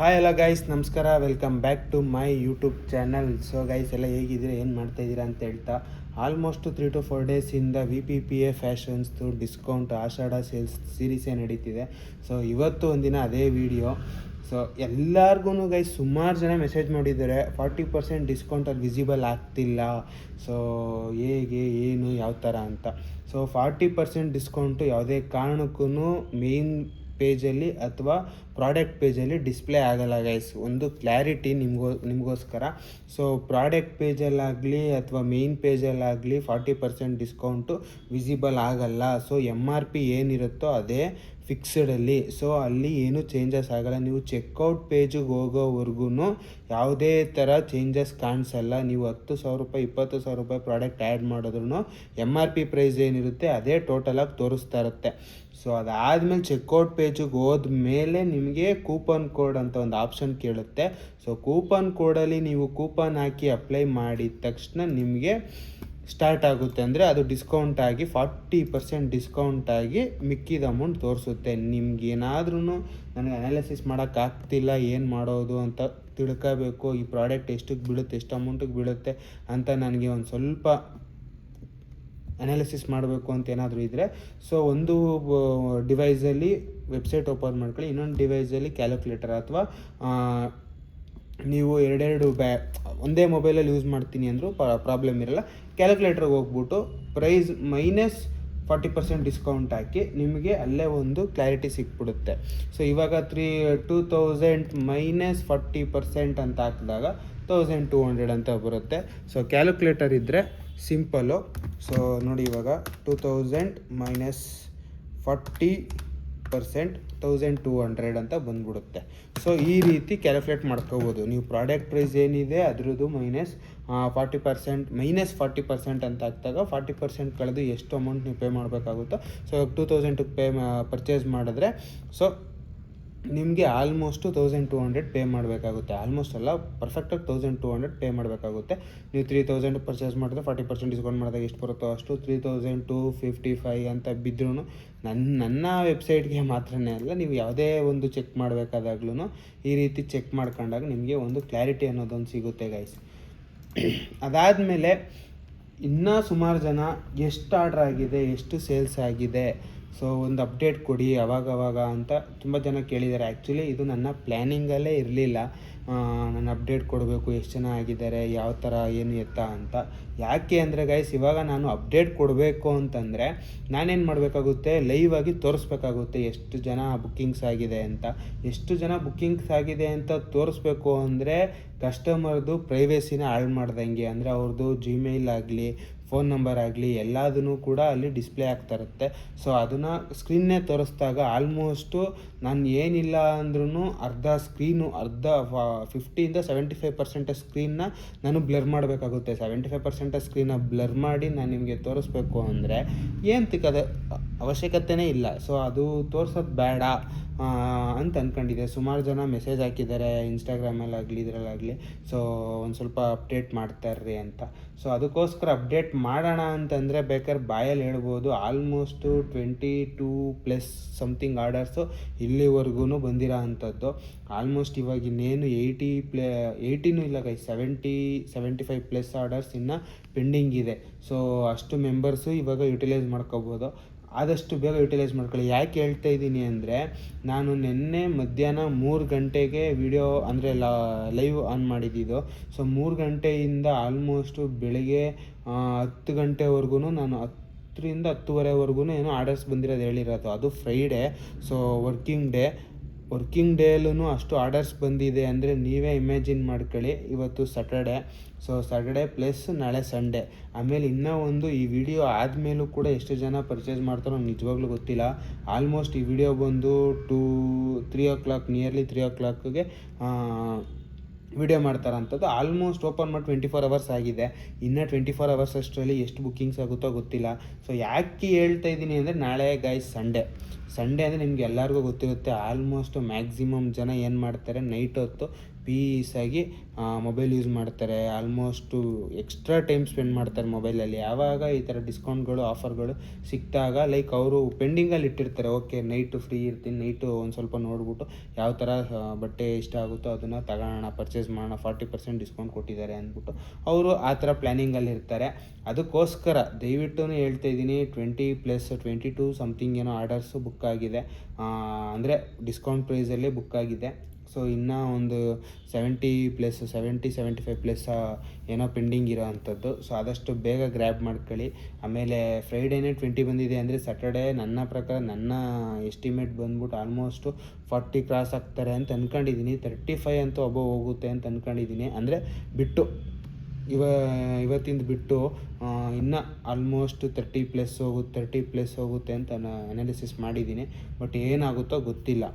Hi ಎಲ್ಲ guys, ನಮಸ್ಕಾರ. Welcome back to my YouTube channel. So guys ಎಲ್ಲ ಹೇಗಿದ್ದೀರಾ, ಏನು ಮಾಡ್ತಾಯಿದ್ದೀರಾ ಅಂತ ಹೇಳ್ತಾ, ಆಲ್ಮೋಸ್ಟ್ 3 to 4 ಡೇಸಿಂದ VPPA ಫ್ಯಾಷನ್ಸ್ದು ಡಿಸ್ಕೌಂಟ್ ಆಷಾಢ ಸೇಲ್ಸ್ ಸೀರೀಸೇ ನಡೀತಿದೆ. ಸೊ ಇವತ್ತು ಒಂದಿನ ಅದೇ ವಿಡಿಯೋ. ಸೊ ಎಲ್ಲರಿಗೂ ಗೈಸ್ ಸುಮಾರು ಜನ ಮೆಸೇಜ್ ಮಾಡಿದ್ದಾರೆ, 40% ಡಿಸ್ಕೌಂಟಲ್ಲಿ ವಿಸಿಬಲ್ ಆಗ್ತಿಲ್ಲ, ಸೊ ಹೇಗೆ ಏನು ಯಾವ ಥರ ಅಂತ. ಸೊ 40% ಡಿಸ್ಕೌಂಟು ಯಾವುದೇ ಕಾರಣಕ್ಕೂ ಮೇನ್ ಪೇಜಲ್ಲಿ ಅಥವಾ ಪ್ರಾಡಕ್ಟ್ ಪೇಜಲ್ಲಿ ಡಿಸ್ಪ್ಲೇ ಆಗಲ್ಲ ಗೈಸ್. ಒಂದು ಕ್ಲಾರಿಟಿ ನಿಮಗೋಸ್ಕರ. ಸೊ ಪ್ರಾಡಕ್ಟ್ ಪೇಜಲ್ಲಾಗಲಿ ಅಥವಾ ಮೇನ್ ಪೇಜಲ್ಲಾಗಲಿ 40% ಡಿಸ್ಕೌಂಟು ವಿಸಿಬಲ್ ಆಗಲ್ಲ. ಸೊ MRP ಏನಿರುತ್ತೋ ಅದೇ ಫಿಕ್ಸ್ಡಲ್ಲಿ. ಸೊ ಅಲ್ಲಿ ಏನೂ ಚೇಂಜಸ್ ಆಗಲ್ಲ. ನೀವು ಚೆಕ್ಔಟ್ ಪೇಜಿಗೆ ಹೋಗೋವರೆಗೂ ಯಾವುದೇ ಥರ ಚೇಂಜಸ್ ಕಾಣಿಸಲ್ಲ. ನೀವು 10,000 ರೂಪಾಯಿ 20,000 ರೂಪಾಯಿ ಪ್ರಾಡಕ್ಟ್ ಆ್ಯಡ್ ಮಾಡಿದ್ರು MRP ಪ್ರೈಸ್ ಏನಿರುತ್ತೆ ಅದೇ ಟೋಟಲಾಗಿ ತೋರಿಸ್ತಾ ಇರುತ್ತೆ. ಸೊ ಅದಾದಮೇಲೆ ಚೆಕ್ಔಟ್ ಪೇಜಿಗೆ ಹೋದ್ಮೇಲೆ ನಿಮಗೆ ಕೂಪನ್ ಕೋಡ್ ಅಂತ ಒಂದು ಆಪ್ಷನ್ ಕೇಳುತ್ತೆ. ಸೊ ಕೂಪನ್ ಕೋಡಲ್ಲಿ ನೀವು ಕೂಪನ್ ಹಾಕಿ ಅಪ್ಲೈ ಮಾಡಿದ ತಕ್ಷಣ ನಿಮಗೆ ಸ್ಟಾರ್ಟ್ ಆಗುತ್ತೆ. ಅಂದರೆ ಅದು ಡಿಸ್ಕೌಂಟ್ ಆಗಿ 40% ಡಿಸ್ಕೌಂಟ್ ಆಗಿ ಮಿಕ್ಕಿದ ಅಮೌಂಟ್ ತೋರಿಸುತ್ತೆ. ನಿಮ್ಗೇನಾದ್ರೂ ನನಗೆ ಅನಾಲಿಸಿಸ್ ಮಾಡೋಕ್ಕಾಗ್ತಿಲ್ಲ, ಏನು ಮಾಡೋದು ಅಂತ ತಿಳ್ಕೋಬೇಕು, ಈ ಪ್ರಾಡಕ್ಟ್ ಎಷ್ಟಕ್ಕೆ ಬೀಳುತ್ತೆ, ಎಷ್ಟು ಅಮೌಂಟಿಗೆ ಬೀಳುತ್ತೆ ಅಂತ ನನಗೆ ಒಂದು ಸ್ವಲ್ಪ ಅನಾಲಿಸಿಸ್ ಮಾಡಬೇಕು ಅಂತ ಏನಾದರೂ ಇದ್ದರೆ, ಸೊ ಒಂದು ಡಿವೈಸಲ್ಲಿ ವೆಬ್ಸೈಟ್ ಓಪನ್ ಮಾಡ್ಕೊಳ್ಳಿ, ಇನ್ನೊಂದು ಡಿವೈಸಲ್ಲಿ ಕ್ಯಾಲ್ಕುಲೇಟರ್ ಅಥವಾ ನೀವು ಎರಡೆರಡು ಒಂದೇ ಮೊಬೈಲಲ್ಲಿ ಯೂಸ್ ಮಾಡ್ತೀನಿ ಅಂದರೂ ಪ್ರಾಬ್ಲಮ್ ಇರಲ್ಲ. ಕ್ಯಾಲ್ಕುಲೇಟರ್ಗೆ ಹೋಗ್ಬಿಟ್ಟು ಪ್ರೈಸ್ -40% ಡಿಸ್ಕೌಂಟ್ ಹಾಕಿ ನಿಮಗೆ ಅಲ್ಲೇ ಒಂದು ಕ್ಲಾರಿಟಿ ಸಿಕ್ಬಿಡುತ್ತೆ. ಸೊ ಇವಾಗ 2000 -40% ಅಂತ ಹಾಕಿದಾಗ 1200 ಅಂತ ಬರುತ್ತೆ. ಸೊ ಕ್ಯಾಲ್ಕುಲೇಟರ್ ಇದ್ದರೆ ಸಿಂಪಲ್ಲು. ಸೊ ನೋಡಿ, ಇವಾಗ 2000 -40% 1200 ಅಂತ ಬಂದ್ಬಿಡುತ್ತೆ. ಸೊ ಈ ರೀತಿ ಕ್ಯಾಲ್ಕುಲೇಟ್ ಮಾಡ್ಕೋಬೋದು. ನೀವು ಪ್ರಾಡಕ್ಟ್ ಪ್ರೈಸ್ ಏನಿದೆ ಅದರದ್ದು -40% ಅಂತ ಹಾಕಿದಾಗ 40% ಕಳೆದು ಎಷ್ಟು ಅಮೌಂಟ್ ನೀವು ಪೇ ಮಾಡಬೇಕಾಗುತ್ತೋ, ಸೊ 2000 ಪರ್ಚೇಸ್ ಮಾಡಿದ್ರೆ ಸೊ ನಿಮಗೆ ಆಲ್ಮೋಸ್ಟು 1200 ಪೇ ಮಾಡಬೇಕಾಗುತ್ತೆ. ಆಲ್ಮೋಸ್ಟ್ ಅಲ್ಲ, ಪರ್ಫೆಕ್ಟಾಗಿ 1200 ಪೇ ಮಾಡಬೇಕಾಗುತ್ತೆ. ನೀವು 3000 ಪರ್ಚೇಸ್ ಮಾಡಿದ್ರೆ 40% ಡಿಸ್ಕೌಂಟ್ ಮಾಡಿದಾಗ ಎಷ್ಟು ಬರುತ್ತೋ ಅಷ್ಟು 3255 ಅಂತ ಬಿದ್ದರೂ ನನ್ನ ವೆಬ್ಸೈಟ್ಗೆ ಮಾತ್ರನೇ ಅಲ್ಲ, ನೀವು ಯಾವುದೇ ಒಂದು ಚೆಕ್ ಮಾಡಬೇಕಾದಾಗ್ಲೂ ಈ ರೀತಿ ಚೆಕ್ ಮಾಡ್ಕೊಂಡಾಗ ನಿಮಗೆ ಒಂದು ಕ್ಲಾರಿಟಿ ಅನ್ನೋದೊಂದು ಸಿಗುತ್ತೆ ಗೈಸ್. ಅದಾದಮೇಲೆ ಇನ್ನೂ ಸುಮಾರು ಜನ ಎಷ್ಟು ಆರ್ಡ್ರ್ ಆಗಿದೆ, ಎಷ್ಟು ಸೇಲ್ಸ್ ಆಗಿದೆ, ಸೊ ಒಂದು ಅಪ್ಡೇಟ್ ಕೊಡಿ ಅವಾಗವಾಗ ಅಂತ ತುಂಬ ಜನ ಕೇಳಿದ್ದಾರೆ. ಆ್ಯಕ್ಚುಲಿ ಇದು ನನ್ನ ಪ್ಲ್ಯಾನಿಂಗಲ್ಲೇ ಇರಲಿಲ್ಲ, ನಾನು ಅಪ್ಡೇಟ್ ಕೊಡಬೇಕು, ಎಷ್ಟು ಜನ ಆಗಿದ್ದಾರೆ, ಯಾವ ಥರ ಏನು ಎತ್ತ ಅಂತ. ಯಾಕೆ ಅಂದರೆ ಗೈಸ್, ಇವಾಗ ನಾನು ಅಪ್ಡೇಟ್ ಕೊಡಬೇಕು ಅಂತಂದರೆ ನಾನೇನು ಮಾಡಬೇಕಾಗುತ್ತೆ, ಲೈವ್ ಆಗಿ ತೋರಿಸ್ಬೇಕಾಗುತ್ತೆ ಎಷ್ಟು ಜನ ಬುಕ್ಕಿಂಗ್ಸ್ ಆಗಿದೆ ಅಂತ. ಎಷ್ಟು ಜನ ಬುಕ್ಕಿಂಗ್ಸ್ ಆಗಿದೆ ಅಂತ ತೋರಿಸ್ಬೇಕು ಅಂದರೆ ಕಸ್ಟಮರ್ದು ಪ್ರೈವೇಸಿನ ಹಾಳು ಮಾಡ್ದಂಗೆ. ಅಂದರೆ ಅವ್ರದ್ದು ಜಿಮೇಲ್ ಆಗಲಿ, ಫೋನ್ ನಂಬರ್ ಆಗಲಿ ಎಲ್ಲದೂ ಕೂಡ ಅಲ್ಲಿ ಡಿಸ್ಪ್ಲೇ ಆಗ್ತಾ ಇರುತ್ತೆ. ಸೊ ಅದನ್ನು ಸ್ಕ್ರೀನ್ನೇ ತೋರಿಸಿದಾಗ ಆಲ್ಮೋಸ್ಟು ನಾನು ಏನಿಲ್ಲ ಅಂದ್ರೂ ಅರ್ಧ 50-75% ಸ್ಕ್ರೀನ್ನ ನಾನು ಬ್ಲರ್ ಮಾಡಬೇಕಾಗುತ್ತೆ. 75% ಸ್ಕ್ರೀನ್ನ ಬ್ಲರ್ ಮಾಡಿ ನಾನು ನಿಮಗೆ ತೋರಿಸ್ಬೇಕು ಅಂದರೆ ಏನು ತಿಕ್ಕದ ಅವಶ್ಯಕತೆಯೇ ಇಲ್ಲ. ಸೊ ಅದು ತೋರ್ಸೋದು ಬೇಡ ಅಂತ ಅಂದ್ಕೊಂಡಿದ್ದೆ. ಸುಮಾರು ಜನ ಮೆಸೇಜ್ ಹಾಕಿದ್ದಾರೆ ಇನ್ಸ್ಟಾಗ್ರಾಮಲ್ಲಾಗಲಿ ಇದರಲ್ಲಾಗಲಿ, ಸೊ ಒಂದು ಸ್ವಲ್ಪ ಅಪ್ಡೇಟ್ ಮಾಡ್ತಾರ್ರಿ ಅಂತ. ಸೊ ಅದಕ್ಕೋಸ್ಕರ ಅಪ್ಡೇಟ್ ಮಾಡೋಣ ಅಂತಂದರೆ ಬೇಕಾದ್ರೆ ಬಾಯಲ್ಲಿ ಹೇಳ್ಬೋದು. ಆಲ್ಮೋಸ್ಟು 22+ ಸಮಥಿಂಗ್ ಆರ್ಡರ್ಸು ಇಲ್ಲಿವರೆಗೂ ಬಂದಿರೋ ಅಂಥದ್ದು. ಆಲ್ಮೋಸ್ಟ್ ಇವಾಗ ಇನ್ನೇನು 80 ಇಲ್ಲ ಗೈಸ್, 70-75+ ಆರ್ಡರ್ಸ್ ಇನ್ನು ಪೆಂಡಿಂಗ್ ಇದೆ. ಸೊ ಅಷ್ಟು ಮೆಂಬರ್ಸು ಇವಾಗ ಯುಟಿಲೈಸ್ ಮಾಡ್ಕೋಬೋದು. ಆದಷ್ಟು ಬೇಗ ಯುಟಿಲೈಸ್ ಮಾಡ್ಕೊಳ್ಳಿ. ಯಾಕೆ ಹೇಳ್ತಾ ಇದ್ದೀನಿ ಅಂದರೆ, ನಾನು ನಿನ್ನೆ ಮಧ್ಯಾಹ್ನ 3 ಗಂಟೆಗೆ ವಿಡಿಯೋ ಅಂದರೆ ಲೈವ್ ಆನ್ ಮಾಡಿದ್ದಿದ್ದು. ಸೊ 3 ಗಂಟೆಯಿಂದ ಆಲ್ಮೋಸ್ಟು ಬೆಳಗ್ಗೆ 10 ಗಂಟೆವರೆಗೂ ನಾನು 10ರಿಂದ 10:30ವರೆಗೂ ಏನೋ ಆರ್ಡರ್ಸ್ ಬಂದಿರೋದು ಹೇಳಿರೋದು. ಅದು ಫ್ರೈಡೇ, ಸೊ ವರ್ಕಿಂಗ್ ಡೇಯಲ್ಲೂ ಅಷ್ಟು ಆರ್ಡರ್ಸ್ ಬಂದಿದೆ ಅಂದರೆ ನೀವೇ ಇಮ್ಯಾಜಿನ್ ಮಾಡ್ಕೊಳ್ಳಿ. ಇವತ್ತು ಸ್ಯಾಟರ್ಡೆ, ಸೊ ಸ್ಯಾಟರ್ಡೆ ಪ್ಲಸ್ ನಾಳೆ ಸಂಡೇ. ಆಮೇಲೆ ಇನ್ನೂ ಒಂದು, ಈ ವಿಡಿಯೋ ಆದಮೇಲೂ ಕೂಡ ಎಷ್ಟು ಜನ ಪರ್ಚೇಸ್ ಮಾಡ್ತಾರೋ ನಿಜವಾಗ್ಲೂ ಗೊತ್ತಿಲ್ಲ. ಆಲ್ಮೋಸ್ಟ್ ಈ ವಿಡಿಯೋ ಬಂದು 3 o'clock, ನಿಯರ್ಲಿ 3 o'clockಗೆ ವಿಡಿಯೋ ಮಾಡ್ತಾರಂಥದ್ದು. ಆಲ್ಮೋಸ್ಟ್ ಓಪನ್ ಮಾಡಿ 24 hours ಆಗಿದೆ. ಇನ್ನು 24 hours ಅಷ್ಟರಲ್ಲಿ ಎಷ್ಟು ಬುಕ್ಕಿಂಗ್ಸ್ ಆಗುತ್ತೋ ಗೊತ್ತಿಲ್ಲ. ಸೊ ಯಾಕೆ ಹೇಳ್ತಾ ಇದ್ದೀನಿ ಅಂದರೆ, ನಾಳೆ ಗೈಸ್ ಸಂಡೇ ಅಂದರೆ ನಿಮ್ಗೆ ಎಲ್ಲರಿಗೂ ಗೊತ್ತಿರುತ್ತೆ. ಆಲ್ಮೋಸ್ಟ್ ಮ್ಯಾಕ್ಸಿಮಮ್ ಜನ ಏನು ಮಾಡ್ತಾರೆ, ನೈಟ್ ಹೊತ್ತು ಪೀಸಾಗಿ ಮೊಬೈಲ್ ಯೂಸ್ ಮಾಡ್ತಾರೆ. ಆಲ್ಮೋಸ್ಟು ಎಕ್ಸ್ಟ್ರಾ ಟೈಮ್ ಸ್ಪೆಂಡ್ ಮಾಡ್ತಾರೆ ಮೊಬೈಲಲ್ಲಿ. ಯಾವಾಗ ಈ ಥರ ಡಿಸ್ಕೌಂಟ್ಗಳು ಆಫರ್ಗಳು ಸಿಕ್ಕಿದಾಗ ಲೈಕ್ ಅವರು ಪೆಂಡಿಂಗಲ್ಲಿ ಇಟ್ಟಿರ್ತಾರೆ. ಓಕೆ ನೈಟು ಫ್ರೀ ಇರ್ತೀನಿ, ನೈಟು ಒಂದು ಸ್ವಲ್ಪ ನೋಡ್ಬಿಟ್ಟು ಯಾವ ಥರ ಬಟ್ಟೆ ಇಷ್ಟ ಆಗುತ್ತೋ ಅದನ್ನು ತಗೊಳ್ಳೋಣ, ಪರ್ಚೇಸ್ ಮಾಡೋಣ, 40% ಡಿಸ್ಕೌಂಟ್ ಕೊಟ್ಟಿದ್ದಾರೆ ಅಂದ್ಬಿಟ್ಟು ಅವರು ಆ ಥರ ಪ್ಲ್ಯಾನಿಂಗಲ್ಲಿ ಇರ್ತಾರೆ. ಅದಕ್ಕೋಸ್ಕರ ದಯವಿಟ್ಟು ಹೇಳ್ತಾ ಇದ್ದೀನಿ, 20+22 ಸಮಥಿಂಗ್ ಏನೋ ಆರ್ಡರ್ಸು ಬುಕ್ ಆಗಿದೆ, ಅಂದರೆ ಡಿಸ್ಕೌಂಟ್ ಪ್ರೈಸಲ್ಲೇ ಬುಕ್ ಆಗಿದೆ. ಸೊ ಇನ್ನೂ ಒಂದು 70+75+ ಏನೋ ಪೆಂಡಿಂಗ್ ಇರೋ ಅಂಥದ್ದು. ಸೊ ಆದಷ್ಟು ಬೇಗ ಗ್ರ್ಯಾಬ್ ಮಾಡ್ಕೊಳ್ಳಿ. ಆಮೇಲೆ ಫ್ರೈಡೇನೇ 20 ಬಂದಿದೆ ಅಂದರೆ ಸ್ಯಾಟರ್ಡೇ ನನ್ನ ಪ್ರಕಾರ, ನನ್ನ ಎಸ್ಟಿಮೇಟ್ ಬಂದ್ಬಿಟ್ಟು ಆಲ್ಮೋಸ್ಟು 40 ಕ್ರಾಸ್ ಆಗ್ತಾರೆ ಅಂತ ಅಂದ್ಕೊಂಡಿದ್ದೀನಿ. 35 ಅಂತೂ ಒಬ್ಬ ಹೋಗುತ್ತೆ ಅಂತ ಅಂದ್ಕೊಂಡಿದ್ದೀನಿ. ಅಂದರೆ ಬಿಟ್ಟು ಇವತ್ತಿಂದ ಬಿಟ್ಟು ಇನ್ನು ಆಲ್ಮೋಸ್ಟ್ 30+ ಹೋಗುತ್ತೆ ಅಂತ ಅನಾಲಿಸಿಸ್ ಮಾಡಿದ್ದೀನಿ. ಬಟ್ ಏನಾಗುತ್ತೋ ಗೊತ್ತಿಲ್ಲ.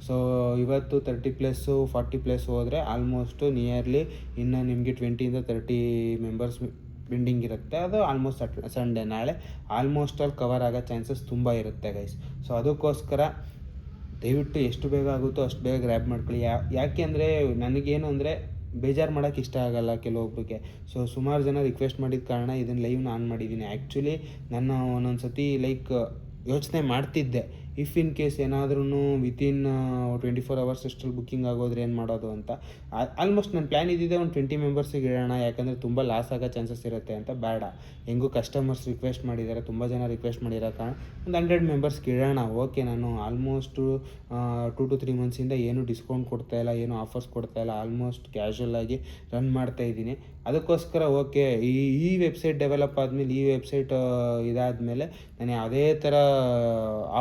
ಸೊ ಇವತ್ತು 30+, 40+ ಹೋದರೆ ಆಲ್ಮೋಸ್ಟು ನಿಯರ್ಲಿ ಇನ್ನು ನಿಮಗೆ 20-30 ಮೆಂಬರ್ಸ್ ಪೆಂಡಿಂಗ್ ಇರುತ್ತೆ. ಅದು ಆಲ್ಮೋಸ್ಟ್ ಸಂಡೇ ನಾಳೆ ಆಲ್ಮೋಸ್ಟ್ ಅಲ್ಲಿ ಕವರ್ ಆಗೋ ಚಾನ್ಸಸ್ ತುಂಬ ಇರುತ್ತೆ ಗೈಸ್. ಸೊ ಅದಕ್ಕೋಸ್ಕರ ದಯವಿಟ್ಟು ಎಷ್ಟು ಬೇಗ ಆಗುತ್ತೋ ಅಷ್ಟು ಬೇಗ ಗ್ರ್ಯಾಬ್ ಮಾಡ್ಕೊಳ್ಳಿ. ಯಾಕೆ ಅಂದರೆ ನನಗೇನು ಅಂದರೆ ಬೇಜಾರು ಮಾಡೋಕ್ಕೆ ಇಷ್ಟ ಆಗೋಲ್ಲ ಕೆಲವೊಬ್ಬರಿಗೆ. ಸೊ ಸುಮಾರು ಜನ ರಿಕ್ವೆಸ್ಟ್ ಮಾಡಿದ ಕಾರಣ ಇದನ್ನು ಲೈವ್ನ ಆನ್ ಮಾಡಿದ್ದೀನಿ. ಆ್ಯಕ್ಚುಲಿ ನಾನು ಒಂದೊಂದು ಸತಿ ಲೈಕ್ ಯೋಚನೆ ಮಾಡ್ತಿದ್ದೆ, ಇಫ್ ಇನ್ ಕೇಸ್ ಏನಾದ್ರೂ ವಿತಿನ್ 24 hours ಅಷ್ಟರಲ್ಲಿ ಬುಕ್ಕಿಂಗ್ ಆಗೋದ್ರೆ ಏನು ಮಾಡೋದು ಅಂತ. ಆಲ್ಮೋಸ್ಟ್ ನನ್ನ ಪ್ಲ್ಯಾನ್ ಇದ್ದಿದ್ದೆ ಒಂದು 20 ಮೆಂಬರ್ಸಿಗೆ ಇಡೋಣ, ಯಾಕಂದರೆ ತುಂಬ ಲಾಸ್ ಆಗೋ ಚಾನ್ಸಸ್ ಇರುತ್ತೆ ಅಂತ. ಬೇಡ, ಹೆಂಗೂ ಕಸ್ಟಮರ್ಸ್ ರಿಕ್ವೆಸ್ಟ್ ಮಾಡಿದ್ದಾರೆ, ತುಂಬ ಜನ ರಿಕ್ವೆಸ್ಟ್ ಮಾಡಿರೋ ಕಾರಣ ಒಂದು 100 ಮೆಂಬರ್ಸ್ಗೆ ಇಡೋಣ. ಓಕೆ, ನಾನು ಆಲ್ಮೋಸ್ಟು 2 to 3 ಮಂತ್ಸಿಂದ ಏನು ಡಿಸ್ಕೌಂಟ್ ಕೊಡ್ತಾಯಿಲ್ಲ, ಏನು ಆಫರ್ಸ್ ಕೊಡ್ತಾಯಿಲ್ಲ, ಆಲ್ಮೋಸ್ಟ್ ಕ್ಯಾಶುವಲ್ ಆಗಿ ರನ್ ಮಾಡ್ತಾಯಿದ್ದೀನಿ. ಅದಕ್ಕೋಸ್ಕರ ಓಕೆ, ಈ ವೆಬ್ಸೈಟ್ ಡೆವಲಪ್ ಆದಮೇಲೆ, ಈ ವೆಬ್ಸೈಟ್ ಇದಾದಮೇಲೆ ನಾನು ಯಾವುದೇ ಥರ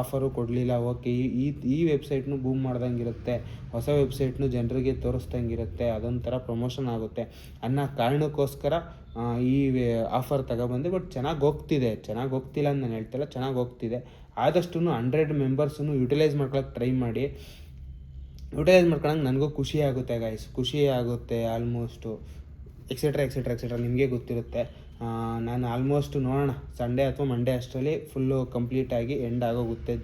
ಆಫರು ಕೊಡಲಿಲ್ಲ. ಓಕೆ, ಈ ವೆಬ್ಸೈಟ್ನು ಬೂಮ್ ಮಾಡ್ದಂಗಿರುತ್ತೆ, ಹೊಸ ವೆಬ್ಸೈಟ್ನು ಜನರಿಗೆ ತೋರಿಸ್ದಂಗಿರುತ್ತೆ, ಅದೊಂಥರ ಪ್ರಮೋಷನ್ ಆಗುತ್ತೆ ಅನ್ನೋ ಕಾರಣಕ್ಕೋಸ್ಕರ ಈ ಆಫರ್ ತಗೊಬಂದೆ. ಬಟ್ ಚೆನ್ನಾಗಿ ಹೋಗ್ತಿಲ್ಲ ಅಂತ ನಾನು ಹೇಳ್ತಿಲ್ಲ, ಚೆನ್ನಾಗಿ ಹೋಗ್ತಿದೆ. ಆದಷ್ಟು 100 ಮೆಂಬರ್ಸನ್ನು ಯುಟಿಲೈಸ್ ಮಾಡ್ಕೊಳಕ್ಕೆ ಟ್ರೈ ಮಾಡಿ. ಯುಟಿಲೈಸ್ ಮಾಡ್ಕೊಳಂಗೆ ನನಗೂ ಖುಷಿ ಆಗುತ್ತೆ ಗೈಸ್, ಖುಷಿ ಆಗುತ್ತೆ. ಆಲ್ಮೋಸ್ಟು ಎಕ್ಸೆಟ್ರಾ ನಿಮಗೆ ಗೊತ್ತಿರುತ್ತೆ. ನಾನು ಆಲ್ಮೋಸ್ಟ್ ನೋಡೋಣ, ಸಂಡೇ ಅಥವಾ ಮಂಡೇ ಅಷ್ಟರಲ್ಲಿ ಫುಲ್ಲು ಕಂಪ್ಲೀಟಾಗಿ ಎಂಡ್ ಆಗೋಗುತ್ತೆ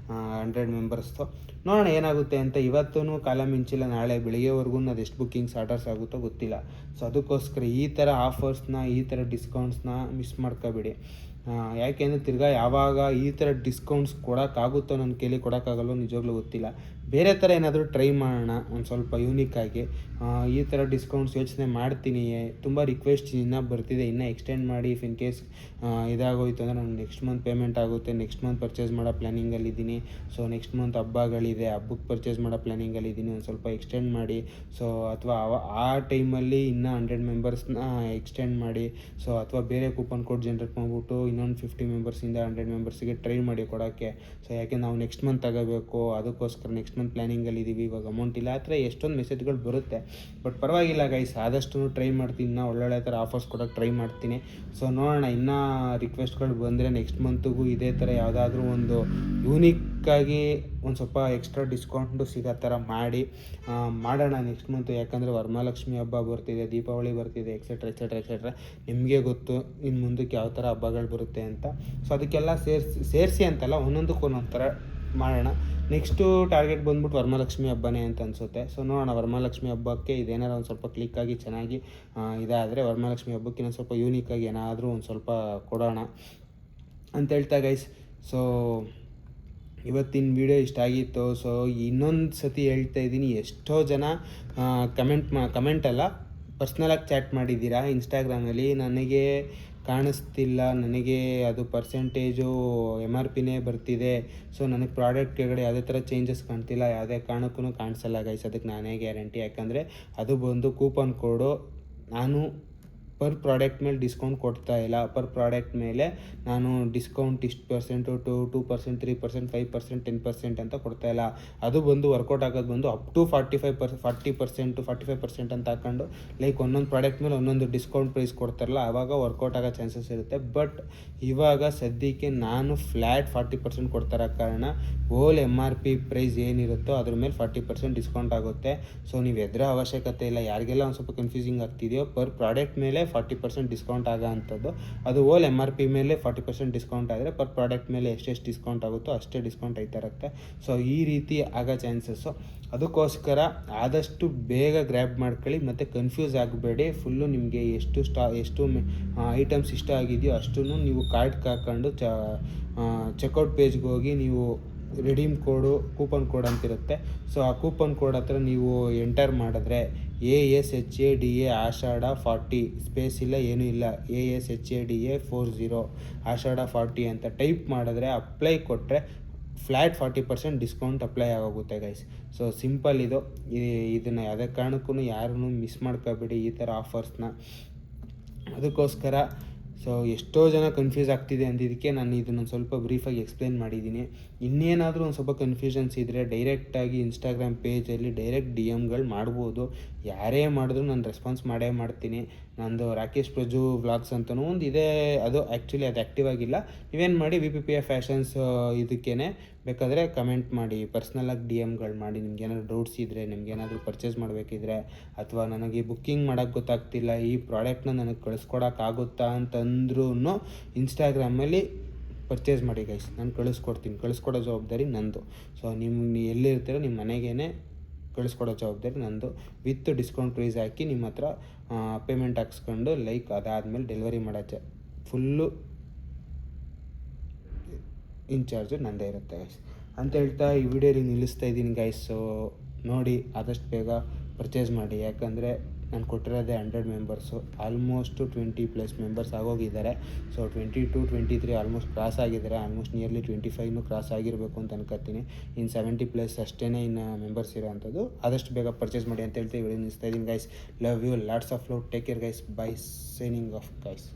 100 ಮೆಂಬರ್ಸ್ದು. ನೋಡೋಣ ಏನಾಗುತ್ತೆ ಅಂತ. ಇವತ್ತೂ ಕಾಲ ಮಿಂಚಿಲ್ಲ, ನಾಳೆ ಬೆಳಿಗ್ಗೆವರೆಗೂ ಅದೆಷ್ಟು ಬುಕ್ಕಿಂಗ್ಸ್ ಆರ್ಡರ್ಸ್ ಆಗುತ್ತೋ ಗೊತ್ತಿಲ್ಲ. ಸೊ ಅದಕ್ಕೋಸ್ಕರ ಈ ಥರ ಆಫರ್ಸ್ನ, ಈ ಥರ ಡಿಸ್ಕೌಂಟ್ಸ್ನ ಮಿಸ್ ಮಾಡ್ಕೋಬೇಡಿ. ಯಾಕೆಂದರೆ ತಿರ್ಗಾ ಯಾವಾಗ ಈ ಥರ ಡಿಸ್ಕೌಂಟ್ಸ್ ಕೊಡೋಕ್ಕಾಗುತ್ತೋ ನನ್ನ ಕೈಲಿ, ಕೊಡೋಕ್ಕಾಗಲ್ಲೋ ನಿಜವಾಗ್ಲೂ ಗೊತ್ತಿಲ್ಲ. ಬೇರೆ ಥರ ಏನಾದರೂ ಟ್ರೈ ಮಾಡೋಣ, ಒಂದು ಸ್ವಲ್ಪ ಯೂನಿಕ್ಕಾಗಿ. ಈ ಥರ ಡಿಸ್ಕೌಂಟ್ಸ್ ಯೋಚನೆ ಮಾಡ್ತೀನಿ. ತುಂಬ ರಿಕ್ವೆಸ್ಟ್ ಇನ್ನೂ ಬರ್ತಿದೆ, ಇನ್ನೂ ಎಕ್ಸ್ಟೆಂಡ್ ಮಾಡಿ. ಇಫ್ ಇನ್ ಕೇಸ್ ಇದಾಗೋಯ್ತು ಅಂದರೆ ನನಗೆ ನೆಕ್ಸ್ಟ್ ಮಂತ್ ಪೇಮೆಂಟ್ ಆಗುತ್ತೆ, ನೆಕ್ಸ್ಟ್ ಮಂತ್ ಪರ್ಚೇಸ್ ಮಾಡೋ ಪ್ಲ್ಯಾನಿಂಗಲ್ಲಿದ್ದೀನಿ. ಸೊ ನೆಕ್ಸ್ಟ್ ಮಂತ್ ಹಬ್ಬಗಳಿದೆ, ಹಬ್ಬಕ್ಕೆ ಪರ್ಚೇಸ್ ಮಾಡೋ ಪ್ಲ್ಯಾನಿಂಗಲ್ಲಿದ್ದೀನಿ. ಒಂದು ಸ್ವಲ್ಪ ಎಕ್ಸ್ಟೆಂಡ್ ಮಾಡಿ. ಸೊ ಅಥವಾ ಆ ಟೈಮಲ್ಲಿ ಇನ್ನೂ 100 ಮೆಂಬರ್ಸ್ನ ಎಕ್ಸ್ಟೆಂಡ್ ಮಾಡಿ. ಸೊ ಅಥವಾ ಬೇರೆ ಕೂಪನ್ ಕೋಡ್ ಜನ್ರೇಟ್ ಮಾಡಿಬಿಟ್ಟು ಇನ್ನೊಂದು 50 ಮೆಂಬರ್ಸಿಂದ 100 ಮೆಂಬರ್ಸಿಗೆ ಟ್ರೈ ಮಾಡಿ ಕೊಡೋಕ್ಕೆ. ಸೊ ಯಾಕೆ ನಾವು ನೆಕ್ಸ್ಟ್ ಮಂತ್ ತಗೋಬೇಕು, ಅದಕ್ಕೋಸ್ಕರ ನೆಕ್ಸ್ಟ್ ಮಂತ್ ಪ್ಲ್ಯಾನಿಂಗಲ್ಲಿದ್ದೀವಿ, ಇವಾಗ ಅಮೌಂಟ್ ಇಲ್ಲ. ಆ ಥರ ಎಷ್ಟೊಂದು ಮೆಸೇಜ್ಗಳು ಬರುತ್ತೆ. ಬಟ್ ಪರವಾಗಿಲ್ಲ ಗೈಸ್, ಆದಷ್ಟು ಟ್ರೈ ಮಾಡ್ತೀನಿ. ಇನ್ನೂ ಒಳ್ಳೊಳ್ಳೆ ಥರ ಆಫರ್ಸ್ ಕೊಡೋಕ್ಕೆ ಟ್ರೈ ಮಾಡ್ತೀನಿ. ಸೊ ನೋಡೋಣ, ಇನ್ನೂ ರಿಕ್ವೆಸ್ಟ್ಗಳು ಬಂದರೆ ನೆಕ್ಸ್ಟ್ ಮಂತ್ಗೂ ಇದೇ ಥರ ಯಾವುದಾದ್ರೂ ಒಂದು ಯೂನಿಕ್ಕಾಗಿ ಒಂದು ಸ್ವಲ್ಪ ಎಕ್ಸ್ಟ್ರಾ ಡಿಸ್ಕೌಂಟು ಸಿಗೋ ಥರ ಮಾಡೋಣ ನೆಕ್ಸ್ಟ್ ಮಂತು. ಯಾಕಂದರೆ ವರಮಹಾಲಕ್ಷ್ಮಿ ಹಬ್ಬ ಬರ್ತಿದೆ, ದೀಪಾವಳಿ ಬರ್ತಿದೆ, ಎಕ್ಸೆಟ್ರಾ ನಿಮಗೆ ಗೊತ್ತು ಇನ್ನು ಮುಂದಕ್ಕೆ ಯಾವ ಥರ ಹಬ್ಬಗಳು ಬರುತ್ತೆ ಅಂತ. ಸೊ ಅದಕ್ಕೆಲ್ಲ ಸೇರಿಸಿ ಅಂತಲ್ಲ, ಒಂದೊಂದಕ್ಕೂ ಒಂದೊಂದು ಥರ ಮಾಡೋಣ. ನೆಕ್ಸ್ಟು ಟಾರ್ಗೆಟ್ ಬಂದ್ಬಿಟ್ಟು ವರಮಹಾಲಕ್ಷ್ಮಿ ಹಬ್ಬನೇ ಅಂತ ಅನಿಸುತ್ತೆ. ಸೊ ನೋಡೋಣ, ವರಮಹಾಲಕ್ಷ್ಮಿ ಹಬ್ಬಕ್ಕೆ ಇದೇನಾದ್ರು ಒಂದು ಸ್ವಲ್ಪ ಕ್ಲಿಕ್ಕಾಗಿ ಚೆನ್ನಾಗಿ ಇದಾದರೆ ವರಮಹಾಲಕ್ಷ್ಮಿ ಹಬ್ಬಕ್ಕಿಂತ ಸ್ವಲ್ಪ ಯೂನಿಕ್ಕಾಗಿ ಏನಾದರೂ ಒಂದು ಸ್ವಲ್ಪ ಕೊಡೋಣ ಅಂತ ಹೇಳ್ತಾ ಗೈಸ್. ಸೊ ಇವತ್ತಿನ ವಿಡಿಯೋ ಇಷ್ಟ ಆಗಿತ್ತು. ಸೊ ಇನ್ನೊಂದು ಸತಿ ಹೇಳ್ತಾ ಇದ್ದೀನಿ, ಎಷ್ಟೋ ಜನ ಕಮೆಂಟಲ್ಲ ಪರ್ಸ್ನಲಾಗಿ ಚಾಟ್ ಮಾಡಿದ್ದೀರಾ ಇನ್ಸ್ಟಾಗ್ರಾಮಲ್ಲಿ. ನನಗೆ ಕಾಣಿಸ್ತಿಲ್ಲ, ನನಗೆ ಅದು ಪರ್ಸೆಂಟೇಜು MRPನೇ ಬರ್ತಿದೆ. ಸೊ ನನಗೆ ಪ್ರಾಡಕ್ಟ್ ಕೆಳಗಡೆ ಯಾವುದೇ ಥರ ಚೇಂಜಸ್ ಕಾಣ್ತಿಲ್ಲ, ಯಾವುದೇ ಕಾರಣಕ್ಕೂ ಕಾಣಿಸಲ್ಲ ಗೈಸ್. ಅದಕ್ಕೆ ನಾನೇ ಗ್ಯಾರಂಟಿ. ಯಾಕಂದರೆ ಅದು ಬಂದು ಕೂಪನ್ ಕೋಡು. ನಾನು ಪರ್ ಪ್ರಾಡಕ್ಟ್ ಮೇಲೆ ಡಿಸ್ಕೌಂಟ್ ಕೊಡ್ತಾ ಇಲ್ಲ. ಪರ್ ಪ್ರಾಡಕ್ಟ್ ಮೇಲೆ ನಾನು ಡಿಸ್ಕೌಂಟ್ ಇಷ್ಟು ಪರ್ಸೆಂಟು 2%, 3%, 5%, 10% ಅಂತ ಕೊಡ್ತಾ ಇಲ್ಲ. ಅದು ಬಂದು ವರ್ಕೌಟ್ ಆಗೋದು ಬಂದು ಅಪ್ ಟು 40%, 45% ಅಂತ ಹಾಕೊಂಡು ಲೈಕ್ ಒಂದೊಂದು ಪ್ರಾಡಕ್ಟ್ ಮೇಲೆ ಒಂದೊಂದು ಡಿಸ್ಕೌಂಟ್ ಪ್ರೈಸ್ ಕೊಡ್ತಾರಲ್ಲ, ಆವಾಗ ವರ್ಕೌಟ್ ಆಗೋ ಚಾನ್ಸಸ್ ಇರುತ್ತೆ. ಬಟ್ ಇವಾಗ ಸದ್ಯಕ್ಕೆ ನಾನು ಫ್ಲ್ಯಾಟ್ 40% ಕೊಡ್ತಾರೋ ಕಾರಣ ಹೋಲ್ MRP ಪ್ರೈಸ್ ಏನಿರುತ್ತೋ ಅದ್ರ ಮೇಲೆ 40% ಡಿಸ್ಕೌಂಟ್ ಆಗುತ್ತೆ. ಸೊ ನೀವು ಎದುರ ಅವಶ್ಯಕತೆ ಇಲ್ಲ. ಯಾರಿಗೆಲ್ಲ ಒಂದು ಸ್ವಲ್ಪ ಕನ್ಫ್ಯೂಸಿಂಗ್ ಆಗ್ತಿದೆಯೋ, ಪರ್ ಪ್ರಾಡಕ್ಟ್ ಮೇಲೆ 40% ಡಿಸ್ಕೌಂಟ್ ಆಗೋ ಅಂಥದ್ದು. ಅದು ಹೋಲ್ MRP ಮೇಲೆ 40% ಡಿಸ್ಕೌಂಟ್ ಆದರೆ ಪರ್ ಪ್ರಾಡಕ್ಟ್ ಮೇಲೆ ಎಷ್ಟೆಷ್ಟು ಡಿಸ್ಕೌಂಟ್ ಆಗುತ್ತೋ ಅಷ್ಟೇ ಡಿಸ್ಕೌಂಟ್ ಐತಾ ಇರುತ್ತೆ. ಸೊ ಈ ರೀತಿ ಆಗೋ ಚಾನ್ಸಸ್ಸು. ಅದಕ್ಕೋಸ್ಕರ ಆದಷ್ಟು ಬೇಗ ಗ್ರ್ಯಾಬ್ ಮಾಡ್ಕೊಳ್ಳಿ ಮತ್ತು ಕನ್ಫ್ಯೂಸ್ ಆಗಬೇಡಿ. ಫುಲ್ಲು ನಿಮಗೆ ಎಷ್ಟು ಐಟಮ್ಸ್ ಇಷ್ಟ ಆಗಿದೆಯೋ ಅಷ್ಟೂ ನೀವು ಕಾರ್ಟ್ಗೆ ಹಾಕ್ಕೊಂಡು ಚೆಕ್ಔಟ್ ಪೇಜ್ಗೆ ಹೋಗಿ ನೀವು ರಿಡೀಮ್ ಕೂಪನ್ ಕೋಡ್ ಅಂತಿರುತ್ತೆ. ಸೊ ಆ ಕೂಪನ್ ಕೋಡ್ ಹತ್ರ ನೀವು ಎಂಟರ್ ಮಾಡಿದ್ರೆ ASHADA ಆಷಾಢ 40 ಸ್ಪೇಸ್ ಇಲ್ಲ ಏನೂ ಇಲ್ಲ, ASHADA 40 ಆಷಾಢ 40 ಅಂತ ಟೈಪ್ ಮಾಡಿದ್ರೆ ಅಪ್ಲೈ ಕೊಟ್ಟರೆ ಫ್ಲ್ಯಾಟ್ 40% ಡಿಸ್ಕೌಂಟ್ ಅಪ್ಲೈ ಆಗೋಗುತ್ತೆ ಗೈಸ್. ಸೊ ಸಿಂಪಲ್ ಇದನ್ನು ಯಾವುದೇ ಕಾರಣಕ್ಕೂ ಯಾರೂ ಮಿಸ್ ಮಾಡ್ಕೋಬೇಡಿ ಈ ಥರ ಆಫರ್ಸ್ನ. ಅದಕ್ಕೋಸ್ಕರ ಸೊ ಎಷ್ಟೋ ಜನ ಕನ್ಫ್ಯೂಸ್ ಆಗ್ತಿದೆ ಅಂದಿದ್ದಕ್ಕೆ ನಾನು ಇದನ್ನು ಸ್ವಲ್ಪ ಬ್ರೀಫಾಗಿ ಎಕ್ಸ್ಪ್ಲೇನ್ ಮಾಡಿದ್ದೀನಿ. ಇನ್ನೇನಾದರೂ ಒಂದು ಸ್ವಲ್ಪ ಕನ್ಫ್ಯೂಷನ್ಸ್ ಇದ್ದರೆ ಡೈರೆಕ್ಟಾಗಿ ಇನ್ಸ್ಟಾಗ್ರಾಮ್ ಪೇಜಲ್ಲಿ ಡೈರೆಕ್ಟ್ DMಗಳು ಮಾಡ್ಬೋದು. ಯಾರೇ ಮಾಡಿದ್ರು ನಾನು ರೆಸ್ಪಾನ್ಸ್ ಮಾಡೇ ಮಾಡ್ತೀನಿ. ನಂದು ರಾಕೇಶ್ ಪ್ರಜು ವ್ಲಾಗ್ಸ್ ಅಂತಲೂ ಒಂದು ಇದೆ, ಅದು ಆ್ಯಕ್ಚುಲಿ ಅದು ಆ್ಯಕ್ಟಿವ್ ಆಗಿಲ್ಲ. ನೀವೇನು ಮಾಡಿ VPPF ಫ್ಯಾಷನ್ಸ್ ಇದಕ್ಕೇ ಬೇಕಾದರೆ ಕಮೆಂಟ್ ಮಾಡಿ, ಪರ್ಸ್ನಲಾಗಿ DMಗಳು ಮಾಡಿ. ನಿಮ್ಗೇನಾದ್ರು ಡೌಟ್ಸ್ ಇದ್ದರೆ, ನಿಮ್ಗೇನಾದರೂ ಪರ್ಚೇಸ್ ಮಾಡಬೇಕಿದ್ರೆ, ಅಥವಾ ನನಗೆ ಬುಕ್ಕಿಂಗ್ ಮಾಡೋಕ್ಕೆ ಗೊತ್ತಾಗ್ತಿಲ್ಲ, ಈ ಪ್ರಾಡಕ್ಟ್ನ ನನಗೆ ಕಳಿಸ್ಕೊಡೋಕ್ಕಾಗುತ್ತಾ ಅಂತಂದ್ರೂ ಇನ್ಸ್ಟಾಗ್ರಾಮಲ್ಲಿ ಪರ್ಚೇಸ್ ಮಾಡಿ ಗೈಸ್, ನಾನು ಕಳಿಸ್ಕೊಡೋ ಜವಾಬ್ದಾರಿ ನಂದು. ಸೊ ನೀವು ಎಲ್ಲಿರ್ತೀರೋ ನಿಮ್ಮ ಮನೆಗೇ ಕಳಿಸ್ಕೊಡೋ ಜವಾಬ್ದಾರಿ ನಂದು. ವಿತ್ ಡಿಸ್ಕೌಂಟ್ ಪ್ರೈಸ್ ಹಾಕಿ ನಿಮ್ಮ ಹತ್ರ ಪೇಮೆಂಟ್ ಹಾಕ್ಸ್ಕೊಂಡು ಅದಾದಮೇಲೆ ಡೆಲಿವರಿ ಮಾಡೋ ಫುಲ್ಲು ಇನ್ಚಾರ್ಜು ನಂದೇ ಇರುತ್ತೆ ಗೈಸ್ ಅಂತ ಹೇಳ್ತಾ ಈ ವಿಡಿಯೋಲಿ ನಿಲ್ಲಿಸ್ತಾ ಇದ್ದೀನಿ ಗೈಸ್. ಸೊ ನೋಡಿ ಆದಷ್ಟು ಬೇಗ ಪರ್ಚೇಸ್ ಮಾಡಿ, ಯಾಕಂದರೆ ನಾನು ಕೊಟ್ಟಿರೋದೇ 100 ಮೆಂಬರ್ಸು, ಆಲ್ಮೋಸ್ಟು 20+ ಮೆಂಬರ್ಸ್ ಆಗೋಗಿದ್ದಾರೆ. ಸೊ 22, 23 ಆಲ್ಮೋಸ್ಟ್ ಕ್ರಾಸ್ ಆಗಿದ್ದಾರೆ. ಆಲ್ಮೋಸ್ಟ್ ನಿಯರ್ಲಿ 25 ಕ್ರಾಸ್ ಆಗಿರಬೇಕು ಅಂತ ಅನ್ಕೋತೀನಿ. ಇನ್ನು 70+ ಅಷ್ಟೇ ಇನ್ನು ಮೆಂಬರ್ಸ್ ಇರೋ ಅಂಥದ್ದು. ಆದಷ್ಟು ಬೇಗ ಪರ್ಚೇಸ್ ಮಾಡಿ ಅಂತ ಹೇಳ್ತೀವಿ. ವಿಡಿಯೋ ನಿಲ್ಲಿಸ್ತಾ ಇದ್ದೀನಿ guys. Love you, lots of love, take care guys, bye, signing off guys.